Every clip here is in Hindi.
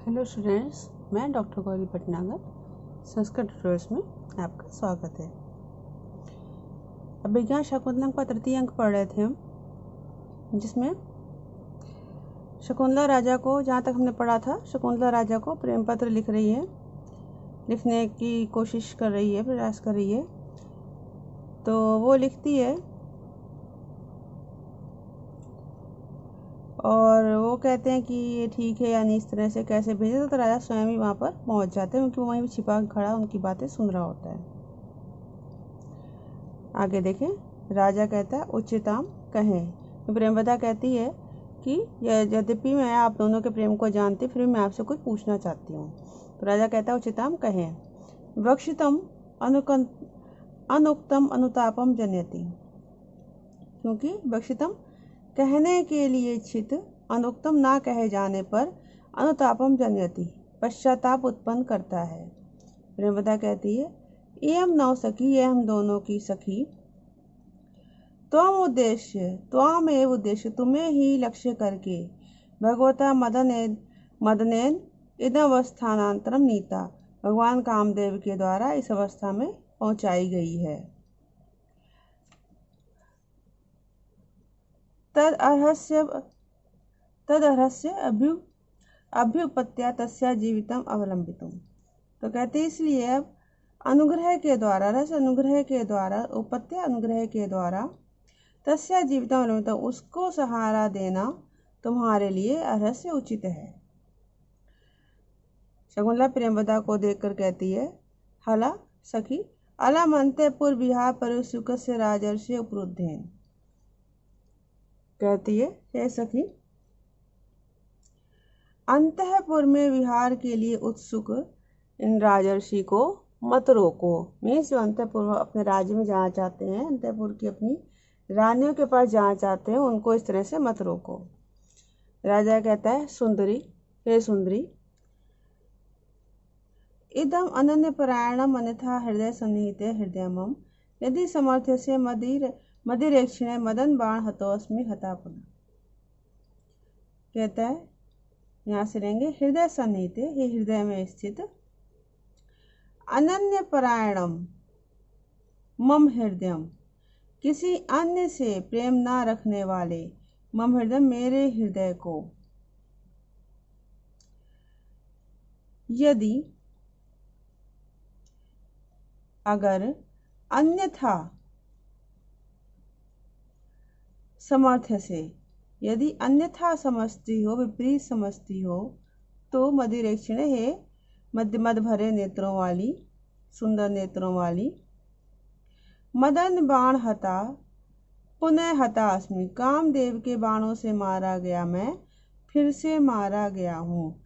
हेलो स्टूडेंट्स, मैं डॉक्टर गौरी भटनागर संस्कृत ट्यूटोरियल्स में आपका स्वागत है। अभिज्ञान शकुंतलम का तृतीय अंक पढ़ रहे थे हम, जिसमें शकुंतला राजा को, जहाँ तक हमने पढ़ा था, शकुंतला राजा को प्रेम पत्र लिखने की कोशिश कर रही है, प्रयास कर रही है। तो वो लिखती है और वो कहते हैं कि ये ठीक है या नहीं, इस तरह से कैसे भेजे। तो राजा स्वयं ही वहाँ पर पहुँच जाते हैं, क्योंकि वो वहीं छिपा खड़ा उनकी बातें सुन रहा होता है। आगे देखें, राजा कहता है उच्चताम कहें। प्रेमवदा कहती है कि यद्यपि मैं आप दोनों के प्रेम को जानती, फिर मैं आपसे कुछ पूछना चाहती हूँ। तो राजा कहता है उच्चताम कहें। वक्षितम अनुक्तम अनुतापम जनयति, क्योंकि वक्षितम कहने के लिए इच्छित, अनुक्तम ना कहे जाने पर अनुतापम जनयति पश्चाताप उत्पन्न करता है। प्रेमवदा कहती है एवं नौ सखी, ये हम दोनों की सखी, त्वम एव उद्देश्य, तुम्हें ही लक्ष्य करके, भगवता मदनेन इदवस्थानांतरम नीता, भगवान कामदेव के द्वारा इस अवस्था में पहुंचाई गई है। तदर्हस्य अभ्युपत्या तस्या जीवितम अवलंबितुम। तो कहते इसलिए अब अनुग्रह के द्वारा, रस अनुग्रह के द्वारा, उपत्या अनुग्रह के द्वारा, तस्या जीवितम अवलंबितम, उसको सहारा देना तुम्हारे लिए अर्हस्य उचित है। शकुंतला प्रेमवदा को देखकर कहती है हला सखी अलम अंतपुर विहार परुसुख से राजर्षि उपरुद्धेन। कहती है हे सखी, अंतःपुर में विहार के लिए उत्सुक इन राजर्षि को मत रोको। मीन्स जो अंतःपुर अपने राज्य में जाना चाहते हैं, अंतःपुर की अपनी रानियों के पास जाना चाहते हैं, उनको इस तरह से मत रोको। राजा कहता है सुंदरी, हे सुंदरी, इदम अनन्य परायणम अन्यथा हृदय सन्निहिते हृदयमम, यदि समर्थ्य से मदिरेक्षिणे मदन बाण हतोस्मि हता पुनः। कहता है यहाँ से लेंगे हृदय सन्निहिते, हे हृदय में स्थित, अनन्य परायणम मम हृदयम, किसी अन्य से प्रेम ना रखने वाले, मम हृदय मेरे हृदय को, यदि अगर अन्यथा समर्थ्य से, यदि अन्यथा समझती हो, विपरीत समझती हो, तो मदिरेक्षिण, है मद भरे नेत्रों वाली, सुंदर नेत्रों वाली, मदन बाण हता पुनः हता अस्मि, कामदेव के बाणों से मारा गया मैं, फिर से मारा गया हूँ।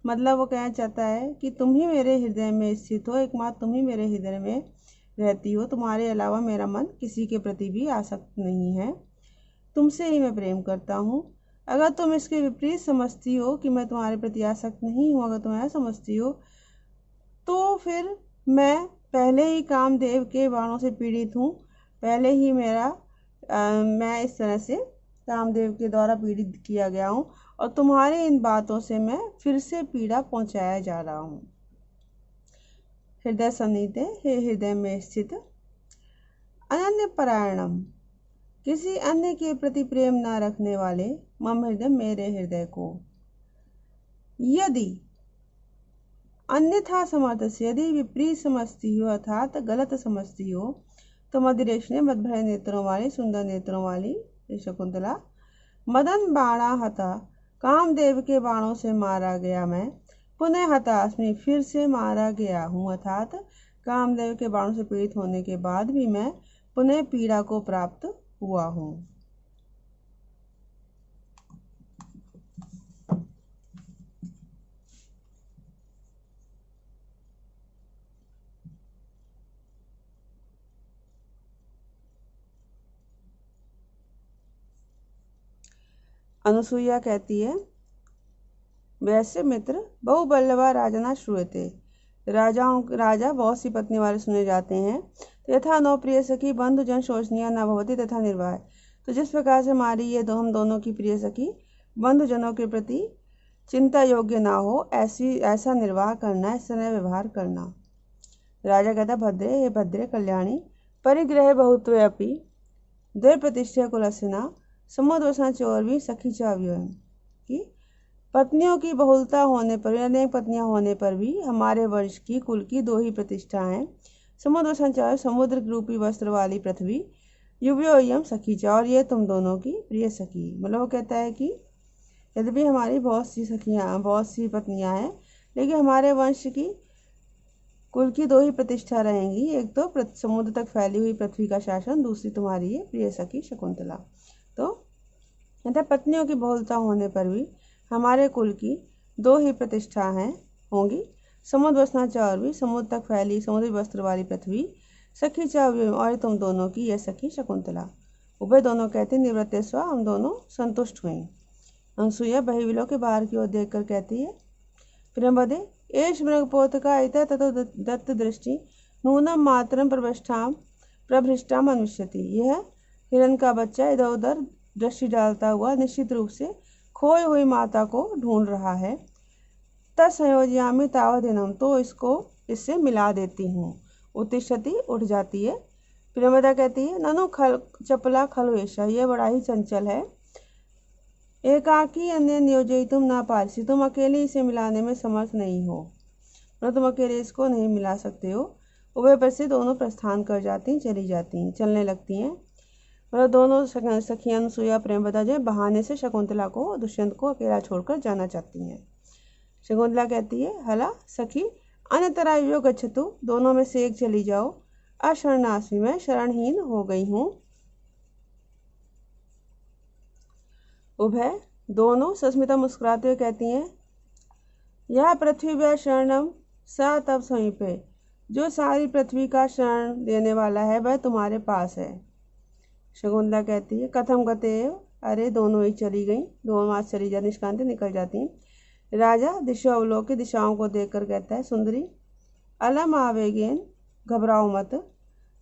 मतलब वो कहना चाहता है कि तुम ही मेरे हृदय में स्थित हो, एकमात्र तुम ही मेरे हृदय में रहती हो, तुम्हारे अलावा मेरा मन किसी के प्रति भी आसक्त नहीं है, तुमसे ही मैं प्रेम करता हूँ। अगर तुम इसके विपरीत समझती हो कि मैं तुम्हारे प्रति आसक्त नहीं हूँ, अगर तुम ऐसा समझती हो, तो फिर मैं पहले ही कामदेव के बाणों से पीड़ित हूँ, पहले ही मैं इस तरह से कामदेव के द्वारा पीड़ित किया गया हूँ, और तुम्हारी इन बातों से मैं फिर से पीड़ा पहुंचाया जा रहा हूँ। हृदय सन्निहित, हे हृदय में स्थित, अनन्य परायणम, किसी अन्य के प्रति प्रेम न रखने वाले, मम हृदय मेरे हृदय को, यदि अन्यथा समर्थ से, यदि विपरीत समझती हो, अर्थात गलत समझती हो, तो मदिरेक्षिणे मदभरे नेत्रों वाली, सुंदर नेत्रों वाली शकुंतला, मदन बाणा हता, कामदेव के बाणों से मारा गया मैं, पुनः हतास्मि, फिर से मारा गया हूँ, अर्थात कामदेव के बाणों से पीड़ित होने के बाद भी मैं पुनः पीड़ा को प्राप्त हुआ हूँ। अनुसुईया कहती है वैसे मित्र बहुबल्लवा राजना श्रूयते, राजा बहुत सी पत्नी वाले सुने जाते हैं। तो यथा नो प्रिय सखी बंधु जन शोचनीय न भवती तथा निर्वाह, तो जिस प्रकार से हमारी ये हम दोनों की प्रिय सखी बंधुजनों के प्रति चिंता योग्य ना हो ऐसा निर्वाह करना, इस तरह व्यवहार करना। राजा कहता भद्रे, हे भद्रे कल्याणी, परिग्रह बहुत्वे अपि दृढ़ प्रतिष्ठा कुलसिना समुद्वसा चोरवी सखी चाव्यो, कि पत्नियों की बहुलता होने पर, अनेक पत्नियां होने पर भी हमारे वंश की कुल की 2 ही प्रतिष्ठा हैं, समुद्र संचार समुद्र रूपी वस्त्र वाली पृथ्वी, युव्योयम सखीचा, और ये तुम दोनों की प्रिय सखी। मतलब वो कहता है कि यद्यपि हमारी बहुत सी पत्नियां हैं, लेकिन हमारे वंश की कुल की 2 ही प्रतिष्ठा रहेंगी, एक तो समुद्र तक फैली हुई पृथ्वी का शासन, दूसरी तुम्हारी है प्रिय सखी शकुंतला। तो कहता पत्नियों की बहुलता होने पर भी हमारे कुल की 2 ही प्रतिष्ठा होंगी, समुद्र वसना चारवी, समुद्र तक फैली समुद्री वस्त्र वाली पृथ्वी, सखी चावी, और तुम दोनों की यह सखी शकुंतला। उभय दोनों कहते निवृत्ते स्व, हम दोनों संतुष्ट हुई। अनसुईया बहिविलों के बाहर की ओर देखकर कहती है प्रियंवदे, एष मृगपोतका इतः ततो दत्त दृष्टि नूनम मात्रम प्रभृष्टाम अनुष्यति। यह हिरण का बच्चा इधर उधर दृष्टि डालता हुआ निश्चित रूप से खोई हुई माता को ढूंढ रहा है। तत्संयोजयामि तावदिनम, तो इससे मिला देती हूँ। उत्तिष्ठति, उठ जाती है। प्रियंवदा कहती है ननु चपला खलु एषा, यह बड़ा ही चंचल है। एकाकी अन्य नियोजयितुम ना पारसी, तुम अकेले इसे मिलाने में समर्थ नहीं हो, मतलब तुम अकेले इसको नहीं मिला सकते हो। उभय पर से दोनों प्रस्थान कर जाती, चलने लगती हैं। मतलब दोनों सखियां अनसुईया प्रेमवदा जो बहाने से शकुंतला को, दुष्यंत को अकेला छोड़कर जाना चाहती हैं। शकुंतला कहती है हला सखी अन्यतरायो गच्छतु, दोनों में से एक चली जाओ। अशरणास्मि, मैं शरणहीन हो गई हूँ। उभय दोनों सस्मिता मुस्कुराते हुए कहती हैं यह पृथ्वी व शरणम स तब समीपे, जो सारी पृथ्वी का शरण देने वाला है वह तुम्हारे पास है। शकुंतला कहती है कथम गते, अरे दोनों ही चली गई, दोनों आज चली जा निष्कांति निकल जाती हैं। राजा दिशा अवलोक दिशाओं को देखकर कहता है सुंदरी अलम आवेगेन, घबराओ मत,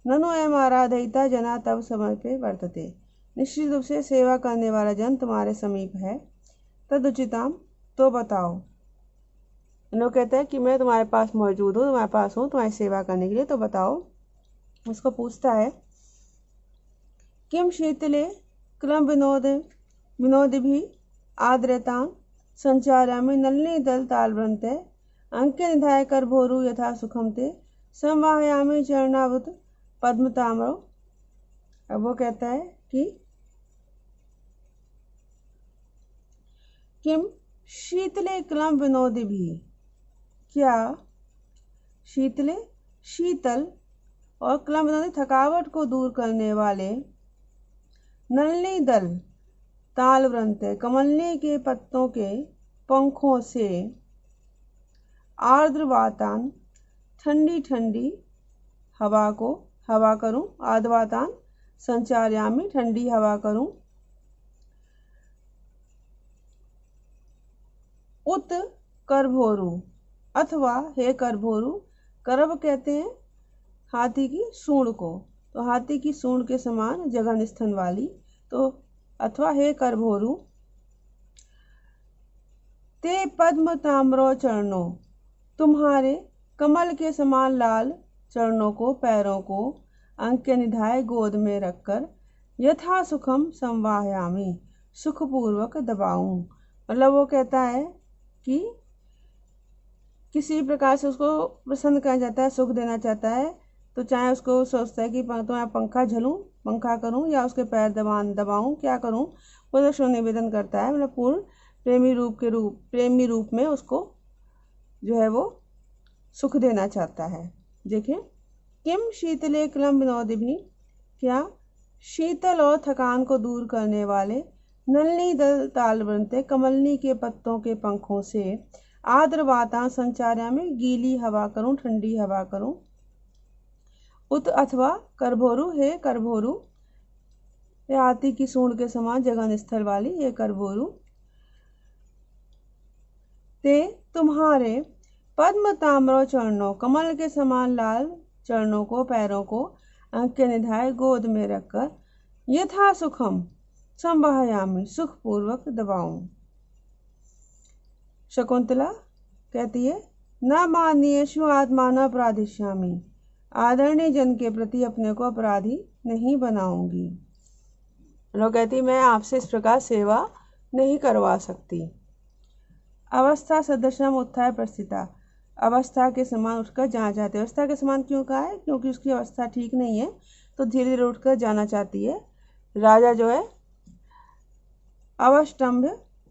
ननु एम आराधयिता जना तब समय पे वर्तते, निश्चित रूप से सेवा करने वाला जन तुम्हारे समीप है। तदुचिताम, तो बताओ। लोग कहते हैं कि मैं तुम्हारे पास मौजूद हूँ, तुम्हारे पास हूँ तुम्हारी सेवा करने के लिए, तो बताओ। उसको पूछता है किम शीतले क्लम विनोद भी आद्रता संचारामि नलिनी दल तालवृंते, अंके निधाय कर भोरु यथा सुखम ते, संवाहयामि चरणावृत पद्म ताम्रो। अब वो कहता है कि किम शीतले क्लम विनोदी भी, क्या शीतले शीतल और क्लम विनोदी थकावट को दूर करने वाले, नलिनी दल तालवृंत कमलनी के पत्तों के पंखों से, आर्द्र वातान ठंडी ठंडी हवा करूं, आर्द्रवातान संचार्यामी ठंडी हवा करूं, उत करभोरु, अथवा हे करभोरु, करभ कहते हैं हाथी की सूंड को, तो हाथी की सूंड के समान जघन स्तन वाली, तो अथवा हे करभोरु, ते पद्म ताम्रो चरणों, तुम्हारे कमल के समान लाल चरणों को, पैरों को अंके निधाए गोद में रखकर, यथा सुखम संवाहयामी, सुखपूर्वक दबाऊं। मतलब वो कहता है कि किसी प्रकार से उसको प्रसन्न करना चाहता है, सुख देना चाहता है, तो चाहे उसको सोचता है कि तुम्हारा पंखा झलूं, पंखा करूं या उसके पैर दबाऊं, क्या करूं, वो दक्षिण निवेदन करता है। मतलब पूर्ण प्रेमी रूप में उसको जो है वो सुख देना चाहता है। देखिए किम शीतले क्लम विनोद भी, क्या शीतल और थकान को दूर करने वाले नलिनी दल तालवृंते कमलनी के पत्तों के पंखों से, आर्द्र वातान संचार्या में गीली हवा करूं, ठंडी हवा करूं, उत अथवा करभोरु, हे करभोरु, हाथी की सूंड के समान जगन स्थल वाली ये करभोरु, ते तुम्हारे पद्म ताम्रो चरणों, कमल के समान लाल चरणों को, पैरों को अंके निधाए गोद में रखकर, यथा सुखम संवाहयामी, सुखपूर्वक दबाऊं। शकुंतला कहती है न मान्येषु आत्मान अपराधिष्यामि, आदरणीय जन के प्रति अपने को अपराधी नहीं बनाऊंगी। लोग कहती मैं आपसे इस प्रकार सेवा नहीं करवा सकती। अवस्था सदृशम उत्थाय प्रस्थिता, अवस्था के समान उठकर जाना चाहते। अवस्था के समान क्यों कहा है? क्योंकि उसकी अवस्था ठीक नहीं है तो धीरे धीरे उठकर जाना चाहती है। राजा जो है अवष्टम्भ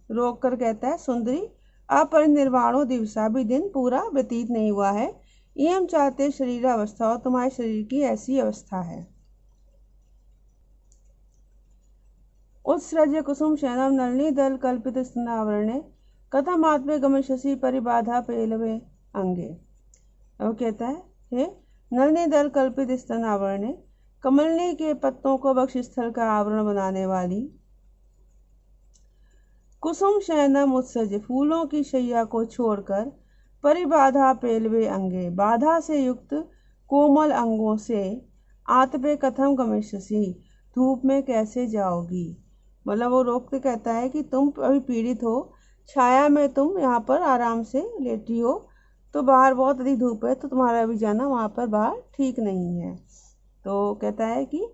रोक कर कहता है सुंदरी अपरिनिर्वाणो दिवसा, भी दिन पूरा व्यतीत नहीं हुआ है। एवं चाहते शरीर अवस्था, और तुम्हारे शरीर की ऐसी अवस्था है। उत्सृज्य कुसुम शयनम नलिनी दल कल्पित स्तनावरणे, कथम आत्मे गमिष्यसि परिबाधा पेलवे अंगे। वो कहता है हे नलिनी दल कल्पित स्तनावरणे, कमलनी के पत्तों को वक्षस्थल का आवरण बनाने वाली, कुसुम शयनम उत्सर्ज, फूलों की शैया को छोड़कर, परिबाधा पेलवे अंगे, बाधा से युक्त कोमल अंगों से, आतपे कथम गमिष्यसि, धूप में कैसे जाओगी। मतलब वो रोक के कहता है कि तुम अभी पीड़ित हो, छाया में तुम यहाँ पर आराम से लेटी हो, तो बाहर बहुत अधिक धूप है तो तुम्हारा अभी जाना वहाँ पर बाहर ठीक नहीं है। तो कहता है कि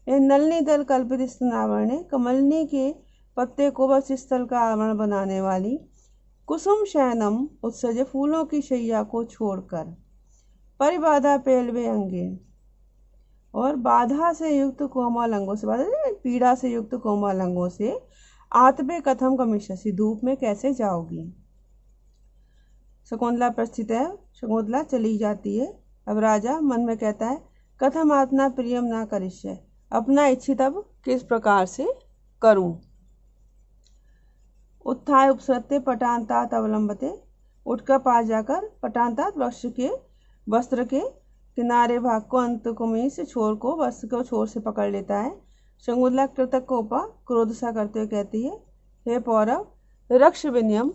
नलिनी दल कल्पित स्तनावरणे, कमलनी के पत्ते को वक्षस्थल का आवरण बनाने वाली, कुसुम शयनम उत्सर्ज, फूलों की शैया को छोड़कर, परिबाधा पेलवे अंगे, और बाधा से युक्त कोमल अंगों से, बाधा पीड़ा से युक्त कोमल अंगों से, आतपे कथम गमिष्यसि, धूप में कैसे जाओगी। शकुंतला प्रस्थित है, शकुंतला चली जाती है। अब राजा मन में कहता है कथम आत्मा प्रियम ना करिष्य, अपना इच्छित अब किस प्रकार से करूं। उत्थाय उपसृत्य पटान्तात अवलंबते, उठकर पास जाकर पटान्तात वस्त्र के किनारे भाग को, अंत कुमी से छोर को, वस्त्र को छोर से पकड़ लेता है। शकुंतला कृतकोपा क्रोध सा करते हुए कहती है हे पौरव रक्ष विनयम,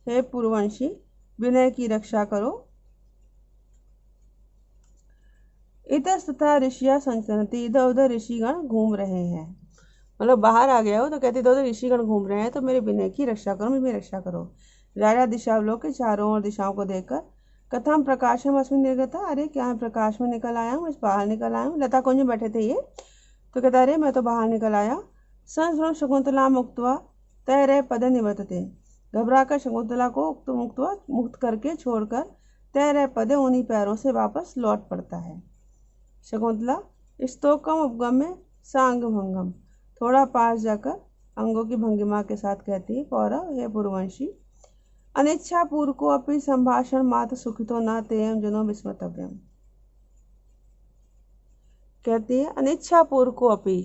हे पूर्ववंशी विनय की रक्षा करो। इतस्तथा ऋषिया संचरन्ति, इधर उधर ऋषिगण घूम रहे हैं। मतलब बाहर आ गया हो तो कहते इधर उधर ऋषिगण घूम रहे हैं तो मेरे विनय की रक्षा करो, मेरी रक्षा करो। राजा दिशावलोक के चारों ओर दिशाओं को देखकर कथम प्रकाशम अस्मिन् निर्गता, अरे क्या मैं प्रकाश में निकल आया हूँ, इस बाहर निकल आया हूँ। लता कुंज में बैठे थे ये, तो कहता अरे मैं तो बाहर निकल आया। संस्मरण शकुंतला मुक्त्वा तैरय पद निवर्तते, घबरा कर शकुंतला को मुक्त करके छोड़कर तैरय पद, उन्हीं पैरों से वापस लौट पड़ता है। शकुंतला स्तोकम उपगम्य सांग भंगम, थोड़ा पास जाकर अंगों की भंगिमा के साथ कहती है पौरव हे पूर्ववंशी, अनिच्छा पूर्वको अपि संभाषण मात्र सुखितो न तेयम जनो विस्मृतव्यम। कहती है अनिच्छा पूर्वको अपि,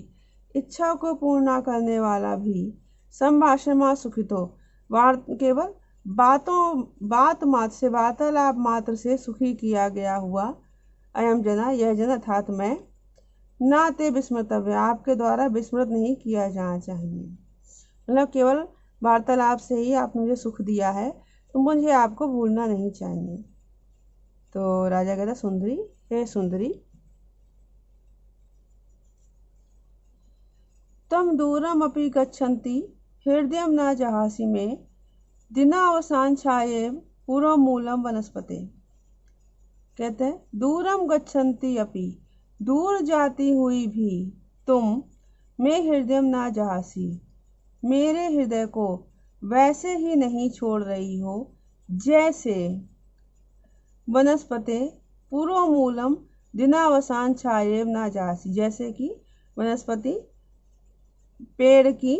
इच्छा को पूर्ण न करने वाला भी, संभाषण मात्र सुखितो, केवल बात मात्र से, वार्तालाप मात्र से सुखी किया गया हुआ, अयम जना, यह जन अर्थात मैं, ना ते विस्मृतव्य, आपके द्वारा विस्मृत नहीं किया जाना चाहिए। मतलब केवल वार्तालाप से ही आपने मुझे सुख दिया है तो मुझे आपको भूलना नहीं चाहिए। तो राजा कहता सुंदरी हे सुंदरी, तम दूरम अपि गच्छन्ति हृदयम न जहासी में, दिनावसान छाये पूर्व मूलम वनस्पते। कहते हैं दूरम गच्छन्ति अपि, दूर जाती हुई भी तुम, मैं हृदय ना जहासी, मेरे हृदय को वैसे ही नहीं छोड़ रही हो जैसे, वनस्पते पूर्व मूलम दिनावसान छाये ना जहासी, जैसे कि वनस्पति पेड़ की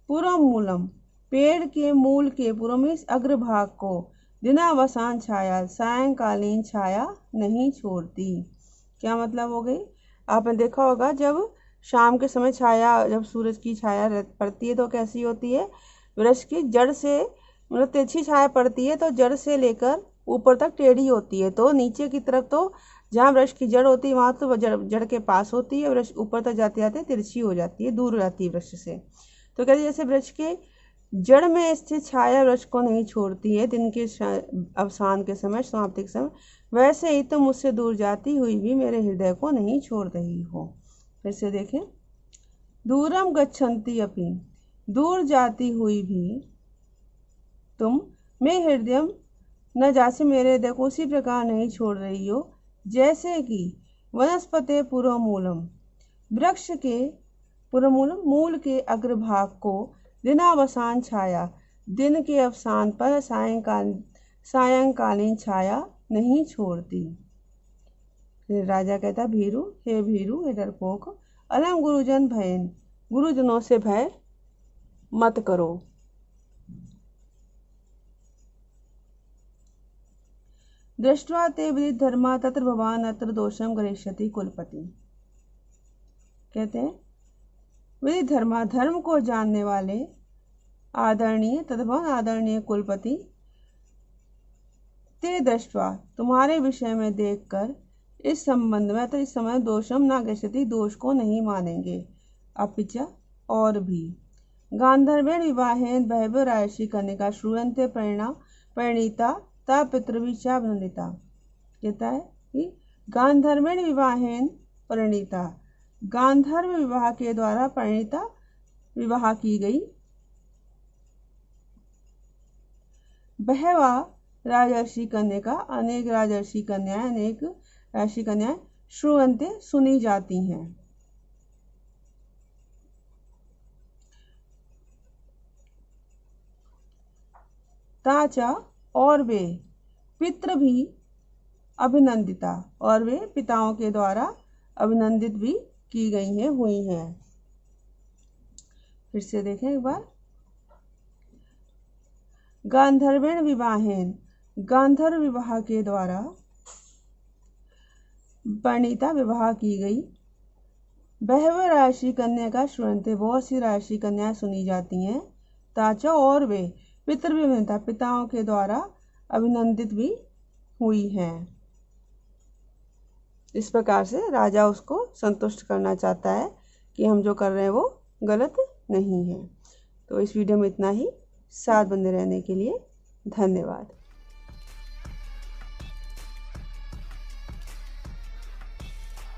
पूर्व मूलम, पेड़ के मूल के पूर्व में अग्रभाग को, दिनावसान छाया, सायंकालीन छाया नहीं छोड़ती। क्या मतलब हो गई, आपने देखा होगा जब शाम के समय छाया, जब सूरज की छाया पड़ती है तो कैसी होती है, वृक्ष की जड़ से, मतलब तिरछी छाया पड़ती है तो जड़ से लेकर ऊपर तक टेढ़ी होती है, तो नीचे की तरफ तो जहाँ वृक्ष की जड़ होती है वहाँ तो जड़ के पास होती है, वृक्ष ऊपर तक जाते जाते तिरछी हो जाती है, दूर रहती है वृक्ष से। तो कहते जैसे वृक्ष के जड़ में स्थित छाया वृक्ष को नहीं छोड़ती है दिन के अवसान के समय, समाप्ति के समय, वैसे ही तुम मुझसे दूर जाती हुई भी मेरे हृदय को नहीं छोड़ रही हो। फिर से देखें, दूरम गच्छन्ति अपि, दूर जाती हुई भी तुम मैं हृदय न जासे मेरे हृदय को उसी प्रकार नहीं छोड़ रही हो जैसे कि वनस्पति पुरोमूलम, वृक्ष के पुरोमूलम मूल के अग्रभाग को दिनावसान छाया, दिन के अवसान पर सायंकालीन छाया नहीं छोड़ती। फिर राजा कहता भीरू, हे भीरू हे डरपोक, अलम गुरुजन भयन, गुरुजनों से भय मत करो। दृष्ट्वा ते विदित धर्मा तत्र भवान अत्र दोषम करिष्यति कुलपति। कहते हैं विदित धर्मा, धर्म को जानने वाले आदरणीय तथा भवान आदरणीय कुलपति, ते दृष्ट्वा तुम्हारे विषय में देखकर इस संबंध में तो इस समय दोषम ना गच्छति, दोष को नहीं मानेंगे। अपिच और भी गांधर्वेण विवाहेन बहवो राजर्षि कन्यका श्रूयन्ते परिणीता ता पितृभिश्चा अभिनंदिता। कहता है कि गांधर्वेण विवाहेन परिणीता, गांधर्व विवाह के द्वारा परिणीता विवाह की गई, बहवा राजर्षि कन्यका, अनेक राजर्षि कन्याएं, अनेक राजर्षि कन्याएं श्रूयन्ते सुनी जाती हैं। ताचा और वे पितृ भी अभिनंदिता, और वे पिताओं के द्वारा अभिनंदित भी की गई हैं, हुई हैं। फिर से देखें एक बार, गांधर्वेण विवाहेन, गांधर्व विवाह के द्वारा परिणीता विवाह की गई, बहव राजर्षि कन्या का श्रूयन्ते, बहुत सी राजर्षि कन्याएं सुनी जाती हैं। ताचा और वे पितृभिमता, पिताओं के द्वारा अभिनंदित भी हुई हैं। इस प्रकार से राजा उसको संतुष्ट करना चाहता है कि हम जो कर रहे हैं वो गलत नहीं है। तो इस वीडियो में इतना ही। साथ बने रहने के लिए धन्यवाद।